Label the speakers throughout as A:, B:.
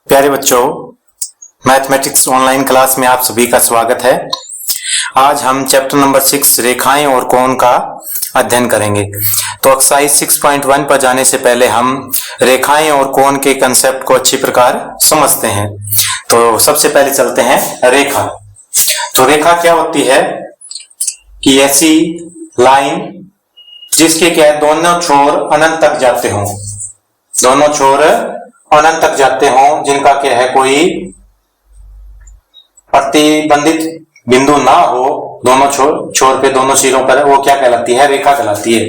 A: प्यारे बच्चों, mathematics online class में आप सभी का स्वागत है। आज हम चैप्टर नंबर 6 रेखाएं और कोण का अध्ययन करेंगे। तो एक्सरसाइज 6.1 पर जाने से पहले हम रेखाएं और कोण के कंसेप्ट को अच्छी प्रकार समझते हैं। तो सबसे पहले चलते हैं रेखा। तो रेखा क्या होती है कि ऐसी लाइन जिसके क्या है दोनों छोर अनंत तक जाते हों, दोनों छोर अनंत तक जाते हों, जिनका क्या है कोई प्रतिबंधित बिंदु ना हो, दोनों छोर पे दोनों सिरों पर, वो क्या कहलाती है? रेखा कहलाती है।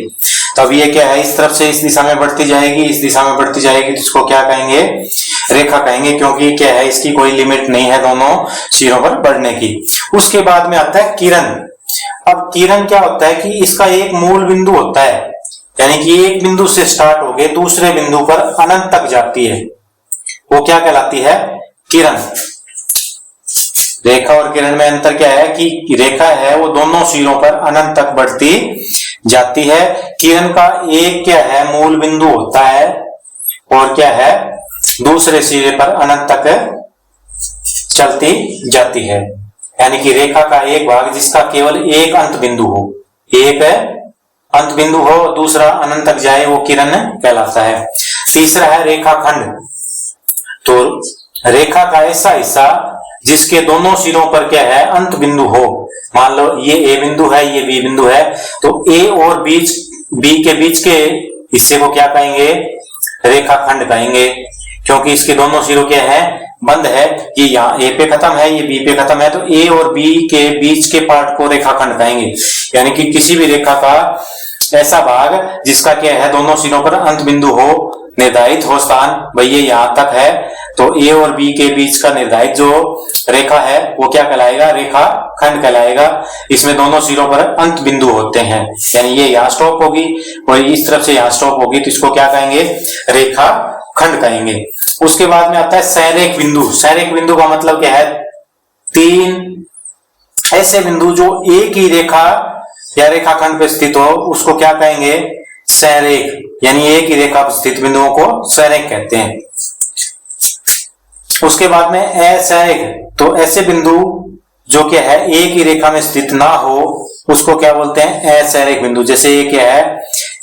A: तो अब ये क्या है, इस तरफ से इस दिशा में बढ़ती जाएगी, इस दिशा में बढ़ती जाएगी, तो इसको क्या कहेंगे? रेखा कहेंगे, क्योंकि क्या है इसकी कोई लिमिट नहीं है दोनों सिरों पर बढ़ने की। उसके बाद में आता है किरण। अब किरण क्या होता है कि इसका एक मूल बिंदु होता है, यानी कि एक बिंदु से स्टार्ट होके दूसरे बिंदु पर अनंत तक जाती है, वो क्या कहलाती है? किरण। रेखा और किरण में अंतर क्या है कि रेखा है वो दोनों सिरों पर अनंत तक बढ़ती जाती है। किरण का एक क्या है मूल बिंदु होता है और क्या है दूसरे सिरे पर अनंत तक चलती जाती है। यानी कि रेखा का एक भाग जिसका केवल एक अंत बिंदु हो, एक अंत बिंदु हो, दूसरा अनंत तक जाए, वो किरण कहलाता है। तीसरा है रेखाखंड। तो रेखा का ऐसा हिस्सा जिसके दोनों सिरों पर क्या है अंत बिंदु हो। मान लो ये ए बिंदु है, ये बी बिंदु है, तो ए और बी के बीच के हिस्से को क्या कहेंगे? रेखाखंड कहेंगे, क्योंकि इसके दोनों सिरों क्या है बंद है। ये यहाँ ए पे खत्म है, ये बी पे खत्म है, तो ए और बी के बीच के पार्ट को रेखाखंड कहेंगे। यानी कि किसी भी रेखा का ऐसा भाग जिसका क्या है दोनों सिरों पर अंत बिंदु हो, निर्धारित हो स्थान, भाई ये यहां तक है, तो ए और बी के बीच का निर्धारित जो रेखा है वो क्या कहलाएगा? रेखा खंड कहलाएगा। इसमें दोनों सिरों पर अंत बिंदु होते हैं, यानी ये यहाँ स्टॉप होगी और इस तरफ से यहाँ स्टॉप होगी, तो इसको क्या कहेंगे? रेखा खंड कहेंगे। उसके बाद में आता है संरेख बिंदु। संरेख बिंदु का मतलब क्या है? तीन ऐसे बिंदु जो एक ही रेखा या रेखाखंड पे स्थित हो, उसको क्या कहेंगे? संरेख। यानी एक ही रेखा पर स्थित बिंदुओं को संरेख कहते हैं। उसके बाद में असंरेख। तो ऐसे बिंदु जो क्या है एक ही रेखा में स्थित ना हो, उसको क्या बोलते हैं? असंरेख बिंदु। जैसे ये क्या है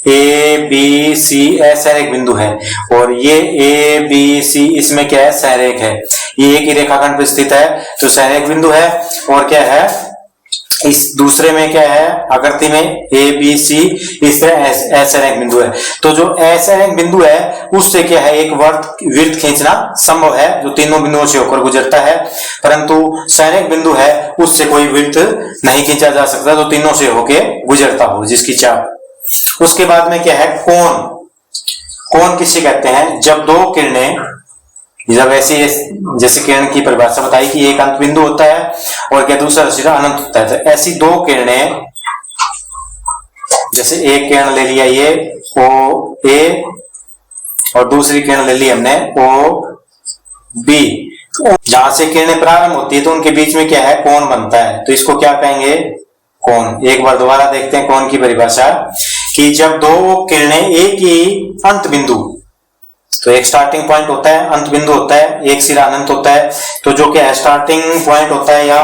A: ए बी सी असंरेख बिंदु है, और ये ए बी सी इसमें क्या है? संरेख है। ये एक ही रेखाखंड पर स्थित है तो संरेख बिंदु है। और क्या है इस दूसरे में क्या है आकृति में ए बी सी, इस तरह असंरेख बिंदु है। तो जो असंरेख बिंदु है उससे क्या है एक वृत्त खींचना संभव है जो तीनों बिंदुओं से होकर गुजरता है, परंतु संरेख बिंदु है उससे कोई वृत्त नहीं खींचा जा सकता जो तीनों से होके गुजरता हो, जिसकी चाप। उसके बाद में क्या है कोण। कोण किसे कहते हैं? जब दो किरणें, जब ऐसी जैसे किरण की परिभाषा बताई कि एक अंत बिंदु होता है और क्या दूसरा सिरा अनंत होता है, तो ऐसी दो किरणें, जैसे एक किरण ले लिया ये ओ ए और दूसरी किरण ले ली हमने ओ बी, जहां से किरणें प्रारंभ होती है तो उनके बीच में क्या है कोण बनता है, तो इसको क्या कहेंगे? कोण। एक बार दोबारा देखते हैं कोण की परिभाषा कि जब दो किरणें एक ही अंत बिंदु, तो एक स्टार्टिंग पॉइंट होता है, अंत बिंदु होता है, एक सिरा अनंत होता है, तो जो क्या है स्टार्टिंग पॉइंट होता है या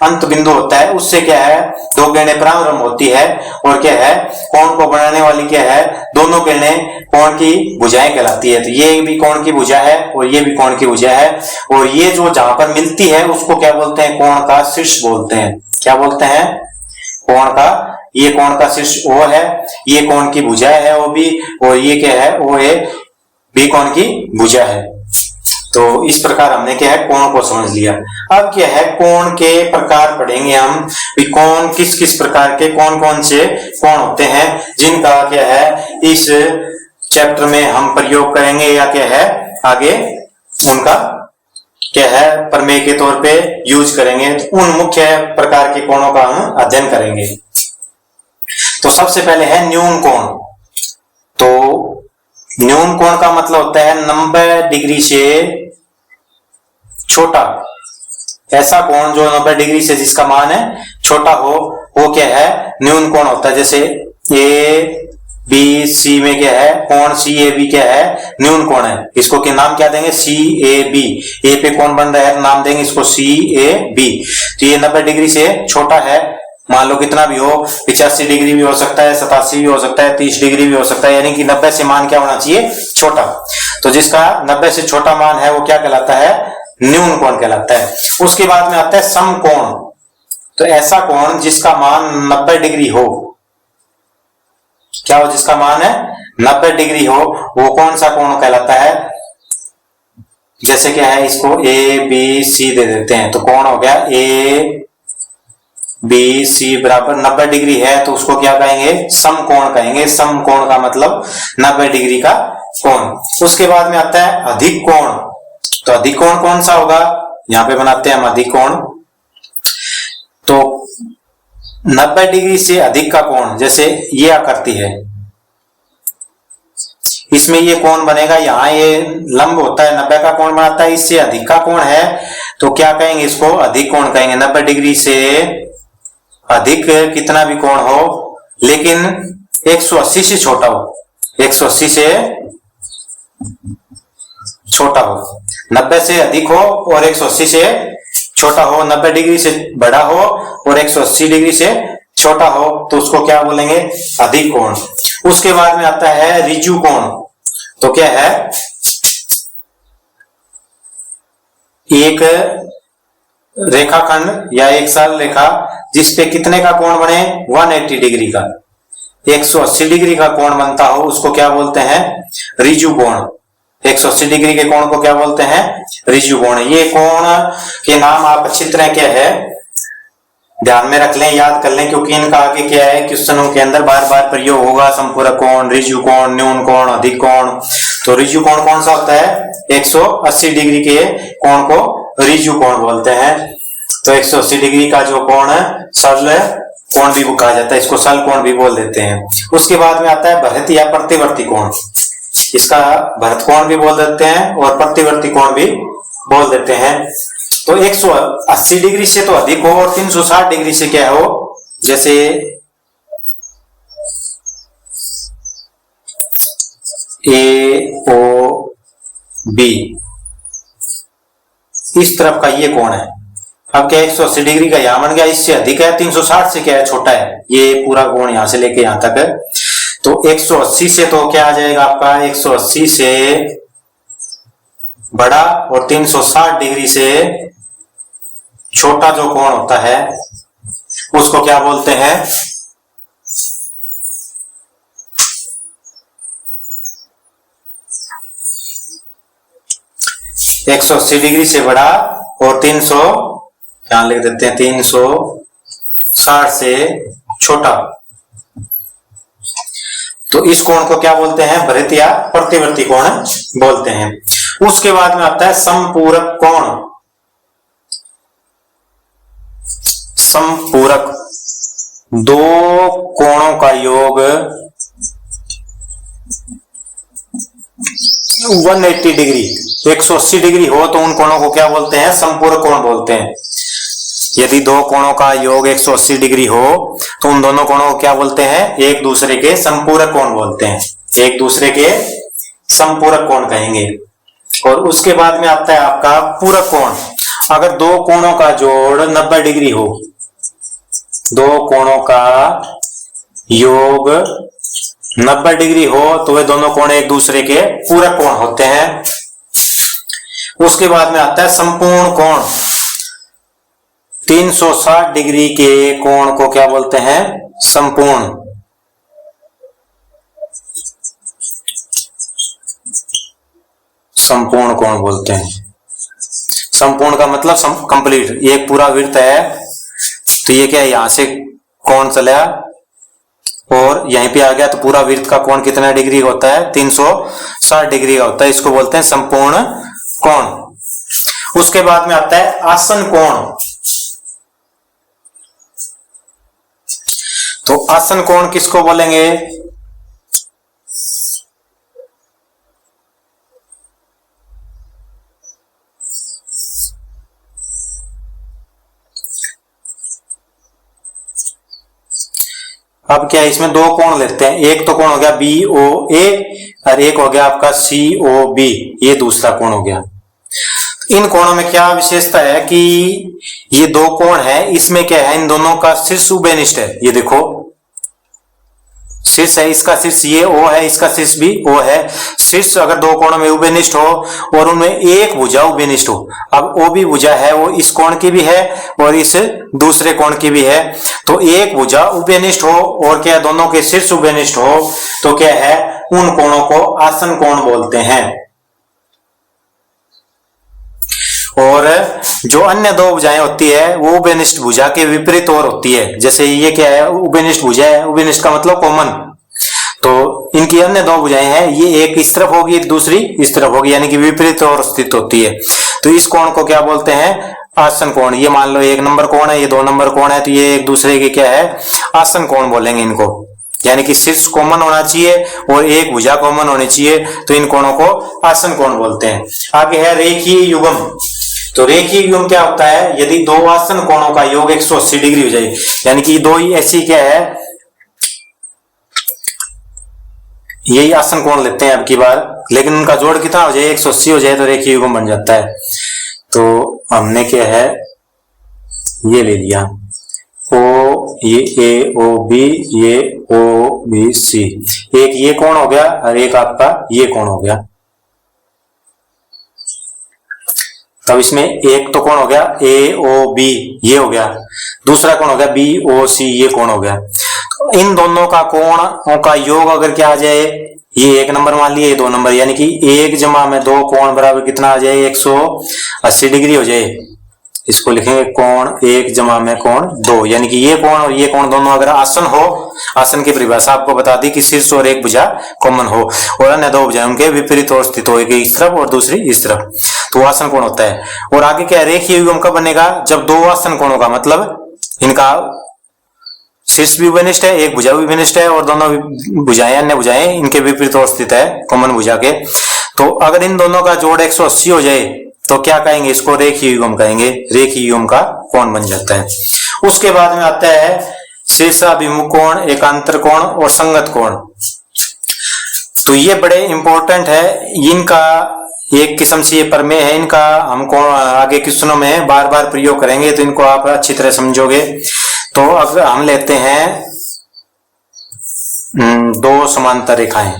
A: अंत बिंदु होता है, उससे क्या है दो किरणें प्रारंभ होती है और क्या है कोण को बनाने वाली क्या है दोनों किरणें कोण की भुजाएं कहलाती है। तो ये भी कोण की भुजा है और ये भी कोण की भुजा है, और ये जो जहां पर मिलती है उसको क्या बोलते हैं? कोण का शीर्ष बोलते हैं। क्या बोलते हैं? कोण का। ये कोण का शीर्ष ओ है, ये कोण की भुजा है ओ बी, और ये क्या है ओ ए बी कोण की भुजा है। तो इस प्रकार हमने क्या है कोण को समझ लिया। अब क्या है कोण के प्रकार पढ़ेंगे हम, कोण किस किस प्रकार के कौन कौन से कोण होते हैं जिनका क्या है इस चैप्टर में हम प्रयोग करेंगे, या क्या है आगे उनका क्या है प्रमेय के तौर पे यूज करेंगे। तो उन मुख्य प्रकार के कोणों का हम अध्ययन करेंगे। तो सबसे पहले है न्यून कोण। तो न्यून कोण का मतलब होता है 90 डिग्री से छोटा। ऐसा कोण जो 90 डिग्री से जिसका मान है छोटा हो, वो क्या है न्यून कोण होता है। जैसे ए बी सी में क्या है, कोण सी ए बी क्या है, न्यून कोण है। इसको के नाम क्या देंगे, सी ए बी। ए पे कौन बन रहा है, नाम देंगे इसको सी ए बी। तो ये 90 डिग्री से छोटा है, मान लो कितना भी हो, 85 डिग्री भी हो सकता है, 87 भी हो सकता है, 30 डिग्री भी हो सकता है, यानी कि 90 से मान क्या होना चाहिए, छोटा। तो जिसका 90 से छोटा मान है वो क्या कहलाता है, न्यून कोण कहलाता है। उसके बाद में आता है समकोण। तो ऐसा कोण जिसका मान 90 डिग्री हो, क्या हो, जिसका मान है 90 डिग्री हो, वो कौन सा कोण कहलाता है। जैसे क्या है, इसको ए बी सी दे देते हैं, तो कौन हो गया ए बी सी बराबर 90 डिग्री है, तो उसको क्या कहेंगे, समकोण कहेंगे। समकोण का मतलब 90 डिग्री का कोण। उसके बाद में आता है अधिक कोण। तो अधिक कोण कौन सा होगा, यहां पे बनाते हैं हम अधिक कोण। तो 90 डिग्री से अधिक का कोण, जैसे ये आकृति है, इसमें ये कोण बनेगा, यहां ये लंब होता है, 90 का कोण बनाता है, इससे अधिक का कोण है, तो क्या कहेंगे, इसको अधिक कोण कहेंगे। 90 डिग्री से अधिक कितना भी कोण हो, लेकिन 180 से छोटा हो, 180 से छोटा हो। 90 से अधिक हो और 180 से छोटा हो, 90 डिग्री से बड़ा हो और 180 डिग्री से छोटा हो, तो उसको क्या बोलेंगे, अधिक कोण। उसके बाद में आता है ऋजु कोण। तो क्या है, एक रेखाखंड या एक सरल रेखा जिसपे कितने का कोण बने, 180 डिग्री का, 180 डिग्री का कोण बनता हो, उसको क्या बोलते हैं, ऋजु कोण। 180 डिग्री के कोण को क्या बोलते हैं, ऋजु कोण। ये कोण के नाम आप अच्छी तरह क्या है ध्यान में रख लें, याद कर लें, क्योंकि इनका आगे क्या है क्वेश्चनों के अंदर बार बार प्रयोग होगा। संपूरक कोण, ऋजु कोण, न्यून कोण, अधिक कोण। तो ऋजु कोण कौन सा होता है, 180 डिग्री के कोण को ऋजु कोण बोलते हैं। तो 180 डिग्री का जो कोण है सरल कोण भी कहा जाता है, इसको सरल कोण भी बोल देते हैं। उसके बाद में आता है भरत या प्रतिवर्ती कोण। इसका भरत कोण भी बोल देते हैं और प्रतिवर्ती कोण भी बोल देते हैं। तो 180 डिग्री से तो अधिक हो और 360 डिग्री से क्या हो, जैसे ए ओ बी, इस तरफ का ये कोण है। अब क्या 180 डिग्री का यहां बन गया, इससे अधिक है, 360 से क्या है, छोटा है। ये पूरा कोण यहां से लेके यहां तक है। तो 180 से तो क्या आ जाएगा आपका, 180 से बड़ा और 360 डिग्री से छोटा जो कोण होता है उसको क्या बोलते हैं, 180 डिग्री से बड़ा और 300 यहां लिख देते हैं 360 से छोटा। तो इस कोण को क्या बोलते हैं, भरित या प्रतिवर्ती कोण बोलते हैं। उसके बाद में आता है समपूरक कोण। समपूरक, दो कोणों का योग 180 डिग्री, 180 डिग्री हो तो उन कोणों को क्या बोलते हैं, समपूरक कोण बोलते हैं। यदि दो कोणों का योग 180 डिग्री हो तो उन दोनों कोणों को क्या बोलते हैं, एक दूसरे के समपूरक कोण बोलते हैं, एक दूसरे के समपूरक कोण कहेंगे। और उसके बाद में आता है आपका पूरक कोण। अगर दो कोणों का जोड़ 90 डिग्री हो, दो कोणों का योग 90 डिग्री हो तो वे दोनों कोण एक दूसरे के पूरक कोण होते हैं। उसके बाद में आता है संपूर्ण कोण। 360 डिग्री के कोण को क्या बोलते हैं, संपूर्ण। संपूर्ण कोण बोलते हैं। संपूर्ण का मतलब कंप्लीट, ये पूरा वृत्त है तो ये क्या है, यहां से कोण चला और यहीं पे आ गया तो पूरा वृत्त का कोण कितना डिग्री होता है, 360 डिग्री का होता है। इसको बोलते हैं संपूर्ण कोण। उसके बाद में आता है आसन कोण। तो आसन कोण किसको बोलेंगे, अब क्या है, इसमें दो कोण लेते हैं। एक तो कोण हो गया BOA और एक हो गया आपका COB, ये दूसरा कोण हो गया। इन कोणों में क्या विशेषता है कि ये दो कोण है, इसमें क्या है, इन दोनों का शीर्ष उभयनिष्ठ है। ये देखो शीर्ष है, इसका शीर्ष ये O है, इसका शीर्ष भी O है। शीर्ष अगर दो कोणों में उभयनिष्ठ हो और उनमें एक भुजा उभयनिष्ठ हो, अब O भी भुजा है, वो इस कोण की भी है और इस दूसरे कोण की भी है, तो एक भुजा उभयनिष्ठ हो और क्या दोनों के शीर्ष उभयनिष्ठ हो, तो क्या है, उन कोणों को आसन कोण बोलते हैं। और जो अन्य दो भुजाएं होती है वो उभयनिष्ठ भुजा के विपरीत और होती है। जैसे ये क्या है, उभयनिष्ठ भुजा है, उभयनिष्ठ का मतलब कॉमन, तो इनकी अन्य दो भुजाएं हैं, ये एक इस तरफ होगी, दूसरी इस तरफ होगी, यानी कि विपरीत और स्थित होती है। तो इस कोण को क्या बोलते हैं, आसन कोण। ये मान लो 1 नंबर कोण है, ये 2 नंबर कोण है, तो ये एक दूसरे के क्या है, आसन कोण बोलेंगे इनको। यानी कि शीर्ष कॉमन होना चाहिए और एक भुजा कॉमन होनी चाहिए, तो इन कोणों को आसन कोण बोलते हैं। आगे है रेखीय युग्म। तो रेखीय युग्म क्या होता है, यदि दो आसन कोणों का योग 180 डिग्री हो जाए, यानी कि दो ही ऐसी क्या है, यही आसन कोण लेते हैं अब की बार, लेकिन उनका जोड़ कितना हो जाए, 180 हो जाए, तो रेखीय युग्म बन जाता है। तो हमने क्या है, ये ले लिया O, ये AOB, ये OBC, एक ये कोण हो गया और एक आपका ये कोण हो गया। तब इसमें एक तो कोण हो गया AOB, ये हो गया, दूसरा कोण हो गया BOC, ये कोण हो गया। तो इन दोनों का कोणों का योग अगर क्या आ जाए, ये 1 नंबर मान लिए, ये 2 नंबर, यानी कि 1 जमा में 2 कोण बराबर कितना आ जाए, 180 डिग्री हो जाए। इसको लिखेंगे कोण 1 जमा में कोण 2, यानी कि ये कोण और ये कोण दोनों अगर आसन हो, आसन की परिभाषा आपको बता दी कि शीर्ष और एक भुजा कॉमन हो और अन्य दो भुजाएं उनके विपरीत और स्थित हो, एक इस तरफ और दूसरी इस तरफ, तो आसन कोण होता है। और आगे क्या, रेखीय युग्म कब बनेगा, जब दो आसन कोणों का मतलब इनका शीर्ष भी उभयनिष्ठ है, एक भुजा भी उभयनिष्ठ है और दोनों भुजाएं, अन्य भुजाएं इनके विपरीत और स्थित है कॉमन भुजा के। तो अगर इन दोनों का जोड़ 180 हो जाए तो क्या कहेंगे, इसको रेखीय युग्म कहेंगे। रेखीय युग्म का कोण बन जाता है। उसके बाद में आता है शीर्षाभिमुख कोण, एकांतर कोण और संगत कोण। तो ये बड़े इंपॉर्टेंट है, इनका एक किस्म से ये प्रमेय है, इनका हमको आगे क्वेश्चनों में बार बार प्रयोग करेंगे, तो इनको आप अच्छी तरह समझोगे। तो अब हम लेते हैं दो समांतर रेखाएं,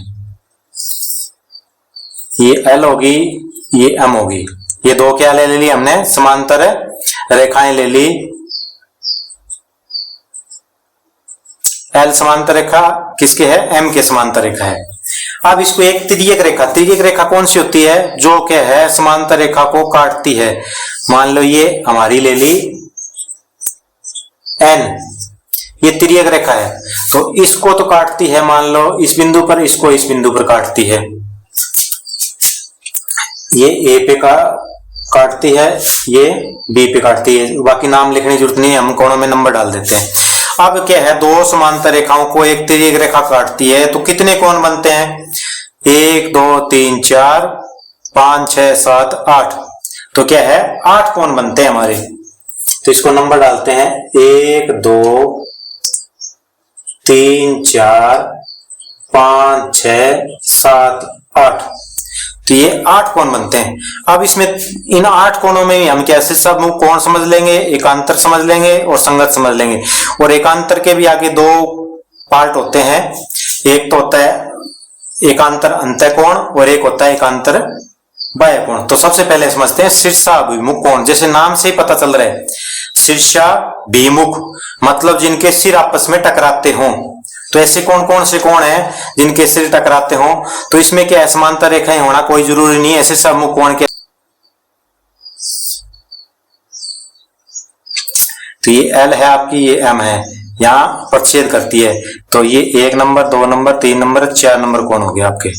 A: ये L होगी, ये M होगी, ये दो क्या ले ली हमने, समांतर रेखाएं ले ली। L समांतर रेखा किसके है, M के समांतर रेखा है। अब इसको एक तिर्यक रेखा, तिर्यक रेखा कौन सी होती है, जो क्या है समांतर रेखा को काटती है। मान लो ये हमारी ले ली N, ये तिर्यक रेखा है, तो इसको तो काटती है, मान लो इस बिंदु पर, इसको इस बिंदु पर काटती है। ये A पे का काटती है, ये B पे काटती है, बाकी नाम लिखने की जरूरत नहीं है, हम कोणों में नंबर डाल देते हैं। अब क्या है, दो समांतर रेखाओं को एक तिर्यक रेखा काटती है, तो कितने कोण बनते हैं, 1 2 3 4 5 6 7 8, तो क्या है 8 कोण बनते हैं हमारे। तो इसको नंबर डालते हैं 1 2 3 4 5 6 7 8, तो ये 8 कोण बनते हैं। अब इसमें इन 8 कोणों में हम कैसे सब कोण समझ लेंगे, एकांतर समझ लेंगे और संगत समझ लेंगे। और एकांतर के भी आगे दो पार्ट होते हैं, एक तो होता है एकांतर अंतःकोण और एक होता है एकांतर बाह्य कोण। तो सबसे पहले समझते हैं शीर्षाभिमुख कोण। जैसे नाम से ही पता चल रहा है, शीर्षाभिमुख मतलब जिनके सिर आपस में टकराते हों। तो ऐसे कौन कौन से कोण हैं जिनके सिर टकराते हों, तो इसमें क्या समांतर रेखाएं होना कोई जरूरी नहीं है। ऐसे शीर्षाभिमुख कोण के, तो ये L है आपकी, ये M है, यहाँ प्रतिच्छेद करती है, तो ये 1 नंबर 2 नंबर 3 नंबर 4 नंबर कोण हो गया आपके।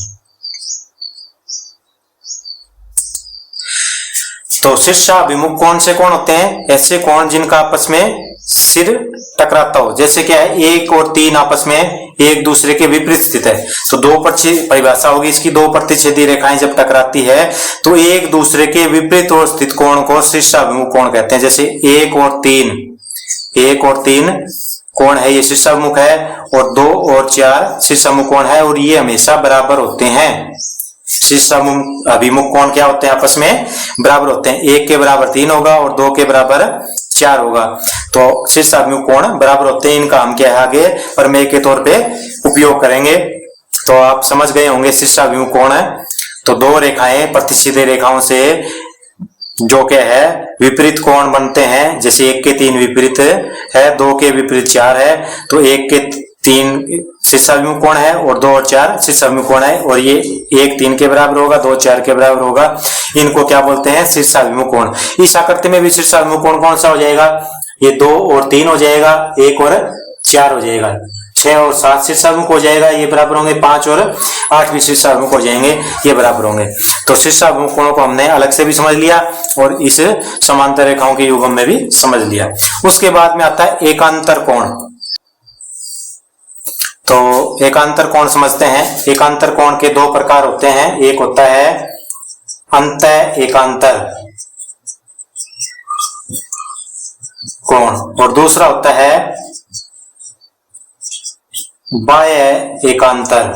A: तो शीर्षाभिमुख कौन से कोण होते हैं, ऐसे कोण जिनका आपस में सिर टकराता हो। जैसे क्या है 1 और 3 आपस में एक दूसरे के विपरीत स्थित है, तो दो परिभाषा होगी इसकी, दो प्रतिच्छेदी रेखाएं जब टकराती है तो एक दूसरे के विपरीत और स्थित कोण को शीर्षाभिमुख कोण कहते हैं। जैसे 1 और 3 कोण है ये शीर्षाभिमुख है, और 2 और 4 शीर्षाभिमुख कोण है, और ये हमेशा बराबर होते हैं। शीर्षाभिमुख कोण क्या होते हैं, आपस में बराबर होते हैं। 1 के बराबर 3 होगा और 2 के बराबर 4 होगा, तो शीर्षाभिमुख कोण बराबर होते हैं। इनका हम क्या है आगे प्रमेय के तौर पे उपयोग करेंगे। तो आप समझ गए होंगे शीर्षाभिमुख कोण है तो दो रेखाएं प्रतिच्छेदी रेखाओं से जो क्या है विपरीत कोण बनते हैं। जैसे 1 के 3 विपरीत है, 2 के विपरीत 4 है, तो 1 के 3 शीर्षाभिमुख कोण है और 2 और 4 शीर्षाभिमुख कोण है, और ये 1 3 के बराबर होगा, 2 4 के बराबर होगा। इनको क्या बोलते हैं, शीर्षाभिमुख कोण। इस आकृति में भी शीर्षाभिमुख कोण कौन सा हो जाएगा, ये 2 और 3 हो जाएगा, 1 और 4 हो जाएगा, 6 और 7 शीर्षाभिमुख हो जाएगा, ये बराबर होंगे, 5 और 8 भी शीर्षाभिमुख हो जाएंगे, ये बराबर होंगे। तो शीर्षाभिमुख कोणों को हमने अलग से भी समझ लिया और इस समांतर रेखाओं के युग्म में भी समझ लिया। उसके बाद में आता है एकांतर कोण। तो एकांतर कोण समझते हैं। एकांतर कोण के 2 प्रकार होते हैं, एक होता है अंतः एकांतर कोण और दूसरा होता है बाह्य एकांतर।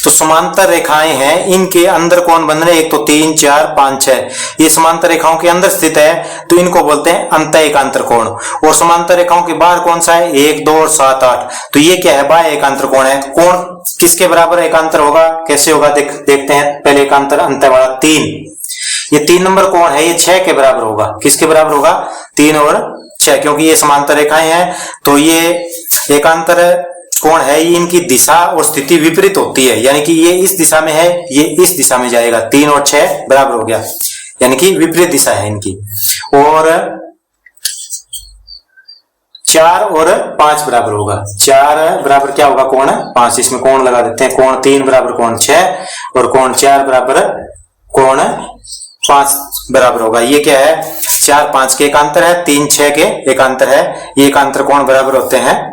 A: तो समांतर रेखाएं हैं, इनके अंदर कोण बन रहे, एक तो 3 4 5 6, ये समांतर रेखाओं के अंदर स्थित है तो इनको बोलते हैं अंतः एकांतर कोण। और समांतर रेखाओं के बाहर कौन सा है, 1 2 और 7 8, तो ये क्या है, बाह्य एकांतर कोण है। कोण किसके बराबर एकांतर होगा, कैसे होगा देखते हैं। पहले एकांतर अंतः वाला 3, ये 3 नंबर कोण है, ये 6 के बराबर होगा। किसके बराबर होगा, 3 और 6, क्योंकि ये समांतर रेखाएं हैं। तो ये एकांतर कोण है, ये इनकी दिशा और स्थिति विपरीत होती है, यानी कि ये इस दिशा में है, ये इस दिशा में जाएगा। 3 और 6 बराबर हो गया, यानी कि विपरीत दिशा है इनकी। और 4 और 5 बराबर होगा, 4 बराबर क्या होगा, कोण 5, इसमें कोण लगा देते हैं। कोण 3 बराबर कोण 6 और कोण 4 बराबर कोण 5 बराबर होगा। ये क्या है, 4 5 के एकांतर है, 3 6 के एकांतर है, ये एकांतर कोण बराबर होते हैं।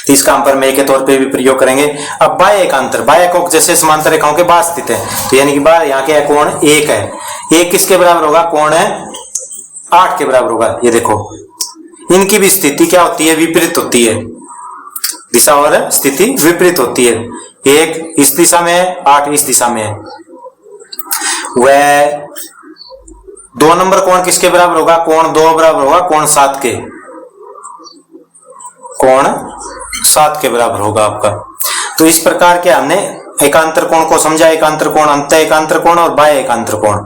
A: तो इसका हम प्रमेय के तौर पे भी प्रयोग करेंगे। अब बाह्य एकांतर, बाह्य कोण जैसे समांतर रेखाओं के बाहर स्थित है, तो यानी कि बाहर यहाँ क्या है, कोण 1 है, 1 किसके बराबर होगा, कोण 8 के बराबर होगा। ये देखो इनकी भी स्थिति क्या होती है, विपरीत होती है, दिशा और स्थिति विपरीत होती है। 1 इस दिशा में है, 8 इस दिशा में है। वह 2 नंबर कोण किसके बराबर होगा, कोण 2 बराबर होगा कोण 7 के, कोण 7 के बराबर होगा आपका। तो इस प्रकार के हमने एकांतर कोण को समझा, एकांतर कोण, अंतः एकांतर कोण और बाह्य एकांतर कोण।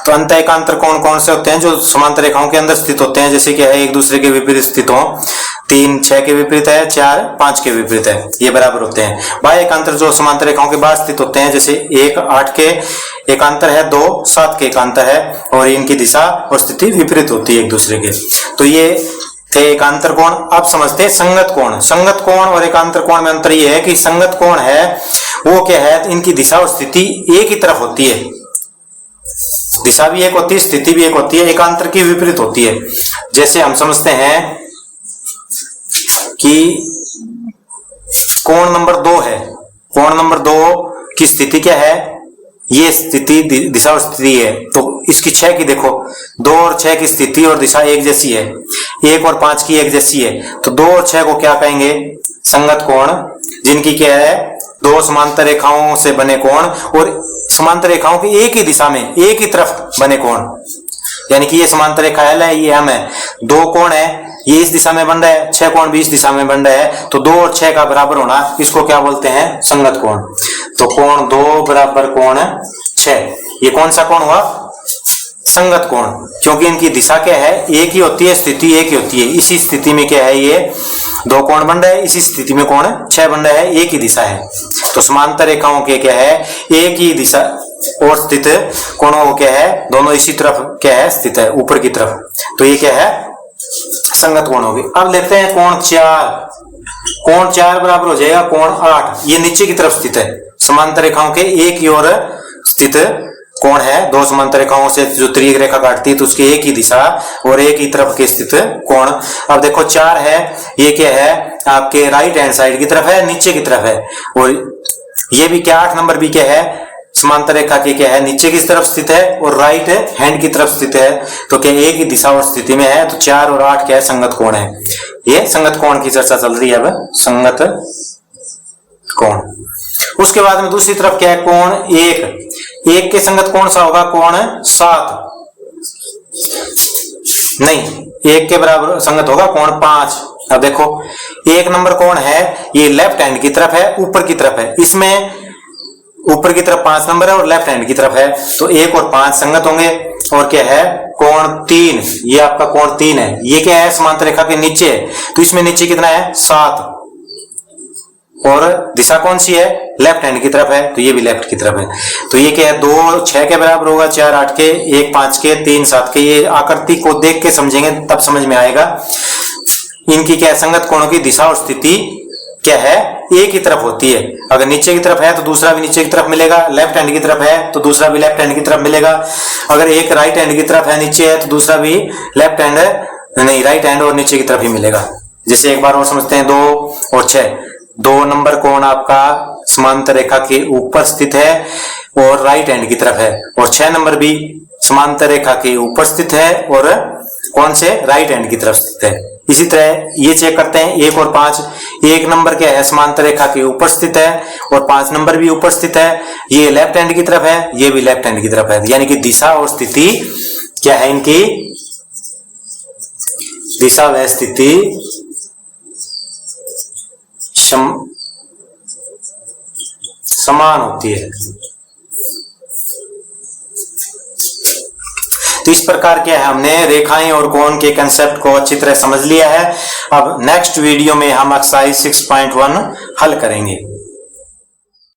A: तो अंतः एकांतर कोण कौन से होते हैं, जो समांतर रेखाओं के अंदर स्थित होते हैं, जैसे कि है एक दूसरे के विपरीत स्थित हो, 3 6 के विपरीत है, 4 5 के विपरीत है, ये बराबर होते हैं। बाह्य एकांतर जो समांतर रेखाओं के बाहर स्थित होते हैं, जैसे 1 8 के एकांतर है, 2 7 के एकांतर है, और इनकी दिशा और स्थिति विपरीत होती है एक दूसरे के। तो ये थे एकांतर कोण। अब समझते हैं संगत कोण। संगत कोण और एकांतर कोण में अंतर यह है कि संगत कोण है वो क्या है, इनकी दिशा और स्थिति एक ही तरफ होती है, दिशा भी एक होती है, स्थिति भी एक होती है, एकांतर की विपरीत होती है। जैसे हम समझते हैं कि कोण नंबर 2 है, कोण नंबर 2 की स्थिति क्या है, ये स्थिति दिशा और स्थिति है, तो इसकी 6 की देखो, 2 और 6 की स्थिति और दिशा एक जैसी है, 1 और 5 की एक जैसी है, तो 2 और 6 को क्या कहेंगे, संगत कोण, जिनकी क्या है, 2 समांतर रेखाओं से बने कोण और समांतर रेखाओं की एक ही दिशा में एक ही तरफ बने कोण, यानी कि ये समांतर रेखा L है, ये M है, 2 कोण है, ये इस दिशा में बन रहा है, 6 कोण भी इस दिशा में बन रहा है, तो 2 और 6 का बराबर होना, इसको क्या बोलते हैं, संगत कोण। तो कोण 2 बराबर कोण 6, ये कौन सा कोण हुआ, संगत कोण, क्योंकि इनकी दिशा क्या है, एक ही होती है, स्थिति एक ही होती है। इसी स्थिति में क्या है, ये 2 कोण बन रहा है, इसी स्थिति में कोण 6 बन रहा है, एक ही दिशा है। तो समांतर रेखाओं के क्या है, एक ही दिशा और स्थित कोणों को क्या है, दोनों इसी तरफ क्या है, स्थित है, ऊपर की तरफ, तो ये क्या है, संगत कोण होगी। अब लेते हैं कोण 4। कोण 4 बराबर हो जाएगा कोण 8, ये नीचे की तरफ स्थित है, समांतर रेखाओं के एक ही ओर स्थित कोण है, 2 समांतर रेखाओं से जो तिर्यक रेखा काटती है तो उसकी एक ही दिशा और एक ही तरफ के स्थित कोण। अब देखो 4 है, ये क्या है, आपके राइट हैंड साइड की तरफ है, नीचे की तरफ है, और ये भी क्या 8 नंबर भी क्या है, समांतर रेखा के क्या है, नीचे की तरफ स्थित है और राइट हैंड की तरफ स्थित है, तो क्या एक ही दिशा और स्थिति में है, तो 4 और 8 क्या है, संगत कोण है। ये संगत कोण की चर्चा चल रही है अब, संगत कोण। उसके बाद में दूसरी तरफ क्या है, कोण एक के संगत कौन सा होगा, कोण 7, नहीं, एक के बराबर संगत होगा कोण 5। अब देखो 1 नंबर कोण है, ये लेफ्ट हैंड की तरफ है, ऊपर की तरफ है, इसमें ऊपर की तरफ 5 नंबर है और लेफ्ट हैंड की तरफ है, तो 1 और 5 संगत होंगे। और क्या है, कोण 3, ये आपका कोण 3 है, ये क्या है, समांतर रेखा के नीचे है, तो इसमें नीचे कितना है, 7, और दिशा कौन सी है, लेफ्ट हैंड की तरफ है, तो ये भी लेफ्ट की तरफ है। तो ये क्या है, 2 6 के बराबर होगा, 4 8 के, 1 5 के, 3 7 के। ये आकृति को देख के समझेंगे तब समझ में आएगा। इनकी क्या है, संगत कोणों की दिशा और स्थिति क्या है, एक ही तरफ होती है। अगर नीचे की तरफ है तो दूसरा भी नीचे की तरफ मिलेगा, लेफ्ट हैंड की तरफ है तो दूसरा भी लेफ्ट हैंड की तरफ मिलेगा। अगर एक राइट हैंड की तरफ है, नीचे है, तो दूसरा भी लेफ्ट हैंड नहीं, राइट हैंड और नीचे की तरफ ही मिलेगा। जैसे एक बार और समझते हैं, 2 और 6, 2 नंबर कोण आपका समांतर रेखा के ऊपर स्थित है और राइट हैंड की तरफ है, और 6 नंबर भी समांतर रेखा के ऊपर स्थित है और कौन से, राइट हैंड की तरफ स्थित है। इसी तरह ये चेक करते हैं, 1 और 5, 1 नंबर क्या है, समांतर रेखा के ऊपर स्थित है और 5 नंबर भी ऊपर स्थित है, ये लेफ्ट हैंड की तरफ है, ये भी लेफ्ट हैंड की तरफ है। यानी कि दिशा और स्थिति क्या है, इनकी दिशा व स्थिति समान होती है। तो इस प्रकार क्या है, हमने रेखाएं और कोण के कंसेप्ट को अच्छी तरह समझ लिया है। अब नेक्स्ट वीडियो में हम एक्सरसाइज 6.1 हल करेंगे।